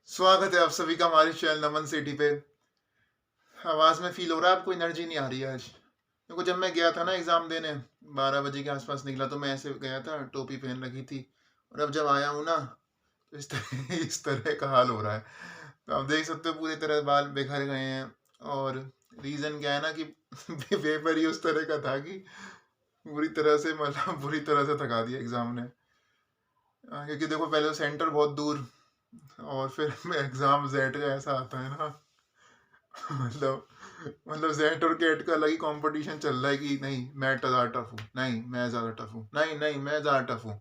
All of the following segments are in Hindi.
स्वागत है आप सभी का हमारे चैनल नमन सिटी पे। आवाज़ में फ़ील हो रहा है आपको एनर्जी नहीं आ रही है आज। देखो जब मैं गया था ना एग्ज़ाम देने 12 बजे के आस-पास निकला तो मैं ऐसे गया था, टोपी पहन रखी थी और अब जब आया हूँ ना तो इस तरह इस तरह का हाल हो रहा है। तो आप देख सकते हो पूरी तरह बाल बिखर गए हैं और रीज़न क्या है ना कि पेपर ही उस तरह का था कि बुरी तरह से मतलब बुरी तरह से थका दिया एग्ज़ाम ने। क्योंकि देखो पहले तो सेंटर बहुत दूर और फिर एग्ज़ाम जेट का ऐसा आता है ना मतलब मतलब जेट और कैट का अलग ही कंपटीशन चल रहा है कि नहीं मैं ज़्यादा टफ हूँ, नहीं मैं ज़्यादा टफ हूँ, नहीं नहीं मैं ज़्यादा टफ हूँ।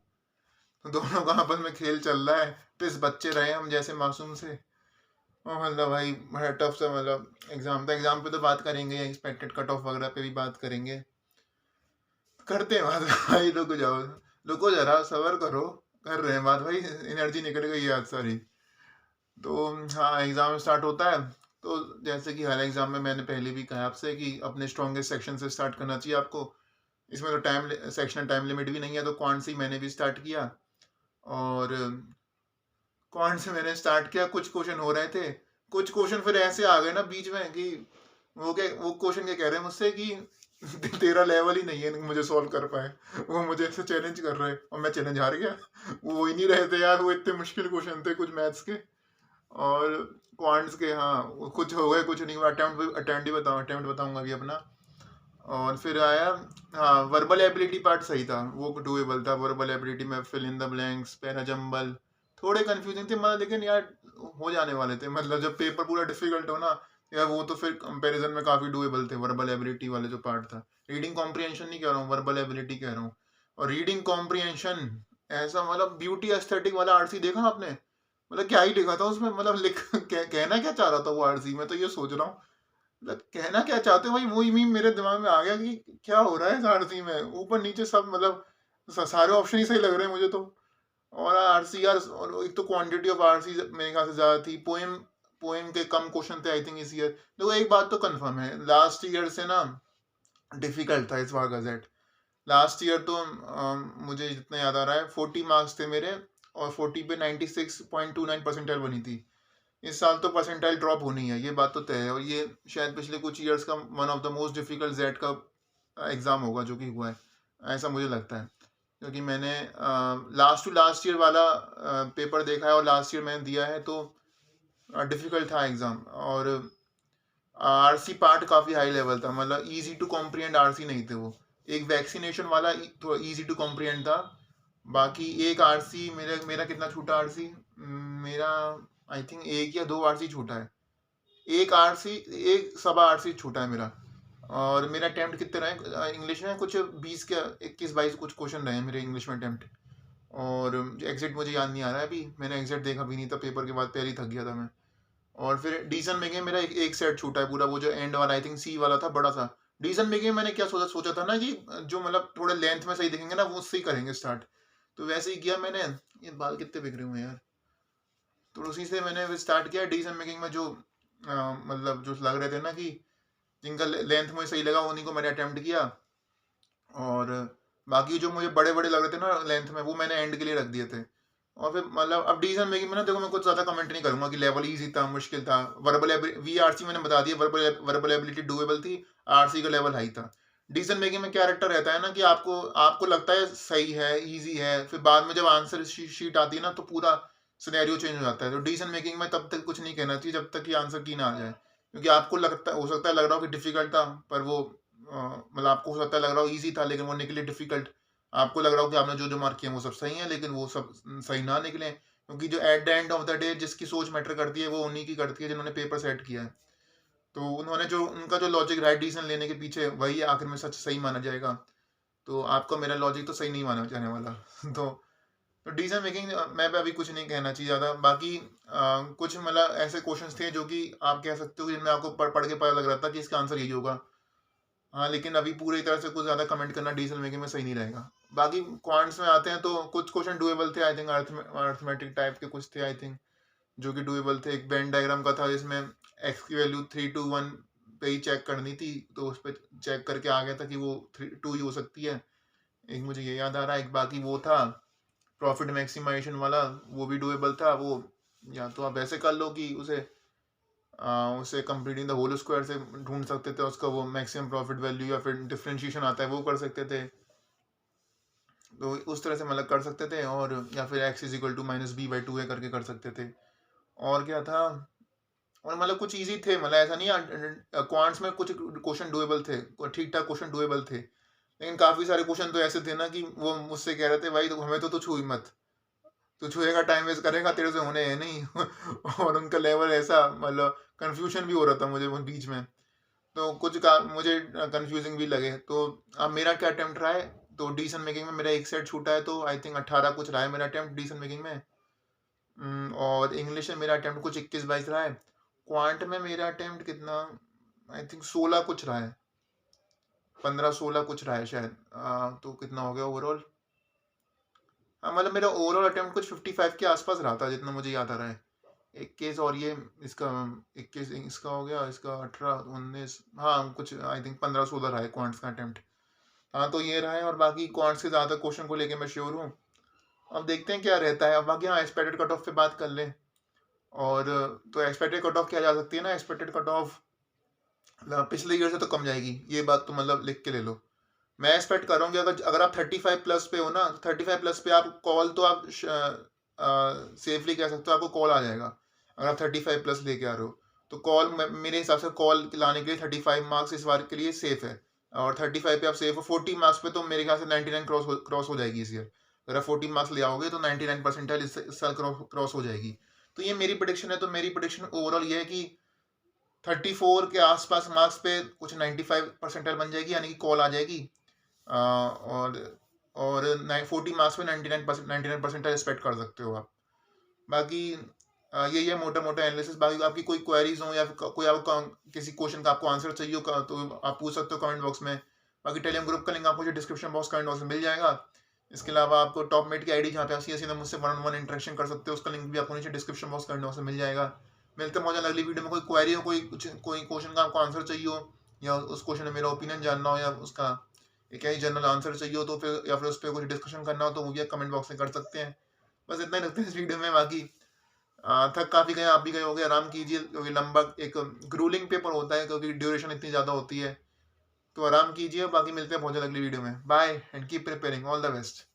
तो दोनों का आपस में खेल चल रहा है। टिस बच्चे रहे हम जैसे मासूम से। और मतलब भाई बड़ा टफ सा मतलब एग्जाम था। एग्जाम पे तो बात करेंगे, एक्सपेक्टेड कट ऑफ वगैरह पे भी बात करेंगे। करते हैं बात भाई, रुक जाओ, रुको जरा सबर करो। कर रहे हैं बात भाई, एनर्जी निकल गई आज सारी। तो हाँ, एग्ज़ाम स्टार्ट होता है, तो जैसे कि हर एग्ज़ाम में मैंने पहले भी कहा आपसे कि अपने स्ट्रॉन्गेस्ट सेक्शन से स्टार्ट करना चाहिए आपको। इसमें तो सेक्शनल टाइम लिमिट भी नहीं है, तो क्वांट से ही मैंने भी स्टार्ट किया और क्वांट से मैंने स्टार्ट किया, कुछ क्वेश्चन हो रहे थे, कुछ क्वेश्चन फिर ऐसे आ गए ना बीच में कि वो क्वेश्चन क्या कह रहे हैं मुझसे कि तेरा लेवल ही नहीं है मुझे सॉल्व कर पाए। वो मुझे ऐसे चैलेंज कर रहे हैं और मैं चैलेंज हार गया। वो हो ही नहीं रहे थे यार, वो इतने मुश्किल क्वेश्चन थे कुछ मैथ्स के। और क्वांट्स के हाँ, वो कुछ हो गए कुछ नहीं हुआ। अटेम्प्ट बताऊंगा अभी अपना। और फिर आया, हाँ, वर्बल एबिलिटी पार्ट सही था, वो डूएबल था। वर्बल एबिलिटी में fill in the blanks, para jumble थोड़े कंफ्यूजिंग थे मतलब, लेकिन यार हो जाने वाले थे। मतलब जब पेपर पूरा डिफिकल्ट हो ना यार, वो तो फिर कंपैरिजन में काफी डूएबल थे वर्बल एबिलिटी वाले जो पार्ट था। रीडिंग कॉम्प्रिहेंशन नहीं कह रहा हूँ, वर्बल एबिलिटी कह रहा हूँ। और रीडिंग कॉम्प्रिहेंशन ऐसा मतलब ब्यूटी एस्थेटिक वाला आरसी देखा आपने? मतलब क्या ही लिखा था उसमें, मतलब लिख कहना क्या चाह रहा था वो आरसी, मैं तो ये सोच रहा हूँ मतलब कहना क्या चाहते हो भाई। वही मीम मेरे दिमाग में आ गया कि क्या हो रहा है इस आरसी में, ऊपर नीचे सब मतलब सारे ऑप्शन ही सही लग रहे हैं मुझे तो। और आरसी यार, और एक तो क्वांटिटी ऑफ आरसी मेरे ख्याल से ज्यादा थी। पोएम पोएम के कम क्वेश्चन थे आई थिंक इस ईयर। देखो एक बात तो कंफर्म है, लास्ट ईयर से ना डिफिकल्ट था इस बार गजेट। लास्ट ईयर तो मुझे जितना याद आ रहा है 40 मार्क्स थे मेरे और 40 पे 96.29 परसेंटाइल बनी थी। इस साल तो परसेंटाइल ड्रॉप होनी है, ये बात तो तय है। और ये शायद पिछले कुछ ईयर्स का one of the most difficult Z का एग्जाम होगा जो कि हुआ है, ऐसा मुझे लगता है। क्योंकि मैंने लास्ट टू लास्ट ईयर वाला पेपर देखा है और लास्ट ईयर मैंने दिया है, तो डिफिकल्ट था एग्जाम। और आरसी पार्ट काफी हाई लेवल था, मतलब इजी टू कॉम्प्रिहेंड आरसी नहीं थे वो। एक वैक्सीनेशन वाला थोड़ा इजी टू कॉम्प्रिहेंड था। बाकी एक आरसी मेरा मेरा कितना छूटा आरसी, मेरा आई थिंक एक या दो आरसी छूटा है। एक आरसी, एक सवा आरसी छूटा है मेरा। और मेरा अटेम्प्ट कितने रहे इंग्लिश में, कुछ 20 के 21-22 कुछ क्वेश्चन रहे हैं मेरे इंग्लिश में अटेम्प्ट। और एग्जिट मुझे याद नहीं आ रहा है अभी, मैंने एग्जिट देखा भी नहीं था पेपर के बाद, पहले ही थक गया था मैं। और फिर डिसीजन मेकिंग मेरा एक सेट छूटा है पूरा, वो जो एंड वाला आई थिंक सी वाला था बड़ा सा। डिसीजन मेकिंग मैंने क्या सोचा सोचा था ना कि जो मतलब थोड़े लेंथ में सही दिखेंगे ना वो उससे ही करेंगे स्टार्ट। तो वैसे ही किया मैंने। ये बाल कितने बिगड़े हुए हैं यार। तो उसी से मैंने स्टार्ट किया डिसीजन मेकिंग में, जो मतलब जो लग रहे थे ना कि जिनका लेंथ मुझे सही लगा उन्हीं को मैंने अटेम्प्ट किया। और बाकी जो मुझे बड़े बड़े लग रहे थे ना लेंथ में, वो मैंने एंड के लिए रख दिए थे। और फिर मतलब अब डिसीजन मेकिंग में ना देखो, मैं कुछ ज्यादा कमेंट नहीं करूंगा कि लेवल इजी था मुश्किल था। वर्बल वीआरसी मैंने बता दिया, वर्बल एबिलिटी डुएबल थी, आरसी का लेवल हाई था। डिसीजन मेकिंग में कैरेक्टर रहता है ना कि आपको आपको लगता है सही है, इजी है, फिर बाद में जब आंसर शीट आती है ना तो पूरा सिनेरियो चेंज हो जाता है। तो डिसीजन मेकिंग में तब तक कुछ नहीं कहना चाहिए जब तक कि आंसर की ना आ जाए। क्योंकि आपको लगता हो सकता है लग रहा हो कि डिफिकल्ट था, पर वो मतलब आपको हो सकता है लग रहा हो इजी था लेकिन वो निकले डिफिकल्ट। आपको लग रहा हो कि आपने जो जो मार्क किए वो सब सही है लेकिन वो सब सही ना निकले। क्योंकि जो at the end of the day जिसकी सोच मैटर करती है वो उन्हीं की करती है जिन्होंने पेपर सेट किया है। तो उन्होंने जो उनका जो लॉजिक राइट डिसीजन लेने के पीछे वही आखिर में सच सही माना जाएगा। तो आपका मेरा लॉजिक तो सही नहीं माना जाने वाला। तो डिसीजन मेकिंग मैं भी अभी कुछ नहीं कहना चाहिए ज़्यादा। बाकी कुछ मतलब ऐसे क्वेश्चंस थे जो कि आप कह सकते हो जिनमें आपको पढ़ पढ़ के पता लग रहा था कि इसका आंसर यही होगा। हाँ, लेकिन अभी पूरी तरह से कुछ ज़्यादा कमेंट करना डिसीजन मेकिंग में सही नहीं रहेगा। बाकी क्वांट्स में आते हैं तो कुछ क्वेश्चन डुएबल थे आई थिंक, अर्थमेटिक टाइप के कुछ थे आई थिंक जो कि डुएबल थे। एक वेन डायग्राम का था जिसमें एक्स की वैल्यू 3 to 1 पे ही चेक करनी थी, तो उस पर चेक करके आ गया था कि वो 2 ही हो सकती है। एक मुझे ये याद आ रहा है। एक बाकी वो था प्रॉफिट मैक्सिमाइजेशन वाला, वो भी डुएबल था। वो या तो आप ऐसे कर लो कि उसे कंप्लीटिंग द होल स्क्वायर से ढूंढ सकते थे, उसका वो मैक्सिमम प्रॉफिट वैल्यू या फिर डिफरेंशिएशन आता है वो कर सकते थे। तो उस तरह से मतलब कर सकते थे, और या फिर x is equal to minus b by 2a करके कर सकते थे। और क्या था, और मतलब कुछ इजी थे, मतलब ऐसा नहीं, क्वांट्स में कुछ क्वेश्चन डुएबल थे, ठीक ठाक क्वेश्चन डुएबल थे, लेकिन काफी सारे क्वेश्चन तो ऐसे थे ना कि वो मुझसे कह रहे थे भाई तो हमें तो छू ही मत, तू छुएगा टाइम वेस्ट करेगा, तेरे से होने हैं नहीं। और उनका लेवल ऐसा, मतलब कंफ्यूजन भी हो रहा था मुझे वो बीच में, तो कुछ का मुझे कंफ्यूजिंग भी लगे। तो अब मेरा क्या अटेम्प्ट रहा है, तो डिसीजन मेकिंग में मेरा एक सेट छूटा है, तो आई थिंक 18 कुछ रहा है मेरा अटेम्प्ट डिसीजन मेकिंग में। और इंग्लिश में मेरा अटेम्प्ट कुछ 21-22 रहा है। क्वांट में मेरा अटेम्प्ट कितना, आई थिंक 16 कुछ रहा है, 15-16 कुछ रहा है शायद। तो कितना हो गया ओवरऑल, हाँ मतलब मेरा ओवरऑल अटेम्प्ट कुछ 55 के आसपास रहा था जितना मुझे याद आ रहा है। 21 और ये इसका 21 इसका हो गया, इसका 18-19, हाँ कुछ आई थिंक 15-16 रहा है क्वांट्स का अटेम्प्ट। हाँ तो ये रहा है, और बाकी क्वांट्स के ज़्यादा क्वेश्चन को लेके मैं श्योर हूँ। अब देखते हैं क्या रहता है। अब बाकी हाँ एक्सपेक्टेड कट ऑफ पे बात कर लें। और तो एक्सपेक्टेड कट ऑफ क्या जा सकती है ना, एक्सपेक्टेड कट ऑफ पिछले ईयर से तो कम जाएगी, ये बात तो मतलब लिख के ले लो। मैं एक्सपेक्ट कर रहा हूँ कि अगर अगर आप 35 प्लस पे हो ना, 35 प्लस पे आप कॉल तो आप सेफली कह सकते हो आपको कॉल आ जाएगा। अगर आप 35 प्लस लेके आ रहे हो तो कॉल, मेरे हिसाब से कॉल लाने के लिए 35 मार्क्स इस बार के लिए सेफ है। और 35 पे आप सेफ हो, 40 मार्क्स पे तो मेरे ख्याल से 99 क्रॉस हो जाएगी इस ईयर। अगर आप 40 मार्क्स ले आओगे तो 99 परसेंटाइल इस साल क्रॉस हो जाएगी। तो ये मेरी प्रोडिक्शन है। तो मेरी प्रोडिक्शन ओवरऑल ये है कि 34 के आसपास मार्क्स पे कुछ 95 परसेंटाइल बन जाएगी, यानी कि कॉल आ जाएगी। और 40 मार्क्स में 99% एक्सपेक्ट कर सकते हो आप। बाकी यही है मोटा मोटा एनालिसिस। बाकी आपकी कोई क्वेरीज हो या फिर कोई आपको किसी क्वेश्चन का आपको आंसर चाहिए हो तो आप पूछ सकते हो कमेंट बॉक्स में। बाकी टेलीग्राम ग्रुप का लिंक आपको जो डिस्क्रिप्शन बॉक्स कमेंट बॉक्स में मिल जाएगा। इसके अलावा आपको टॉपमेट की आईडी जहाँ पे आप सीधे सीधे मुझसे 1-on-1 इंटरेक्शन कर सकते हो, उसका लिंक भी आपको नीचे डिस्क्रिप्शन बॉक्स कमेंट बॉक्स में मिल जाएगा। मिलते हैं मौजूद अगली वीडियो में। कोई क्वेरी हो, कोई क्वेश्चन का आपको आंसर चाहिए हो, या उस क्वेश्चन में मेरा ओपिनियन जानना हो, या उसका एक ही जनरल आंसर चाहिए हो, तो फिर या फिर उस पर कुछ डिस्कशन करना हो तो वो भी कमेंट बॉक्स में कर सकते हैं। बस इतना ही रखते हैं इस वीडियो में। बाकी थक काफी गए, आप भी गए होगे, आराम कीजिए क्योंकि लंबा एक ग्रूलिंग पेपर होता है, क्योंकि ड्यूरेशन इतनी ज्यादा होती है। तो आराम कीजिए, बाकी मिलते हैं बहुत जल्द अगली वीडियो में। Bye and keep preparing, all the best.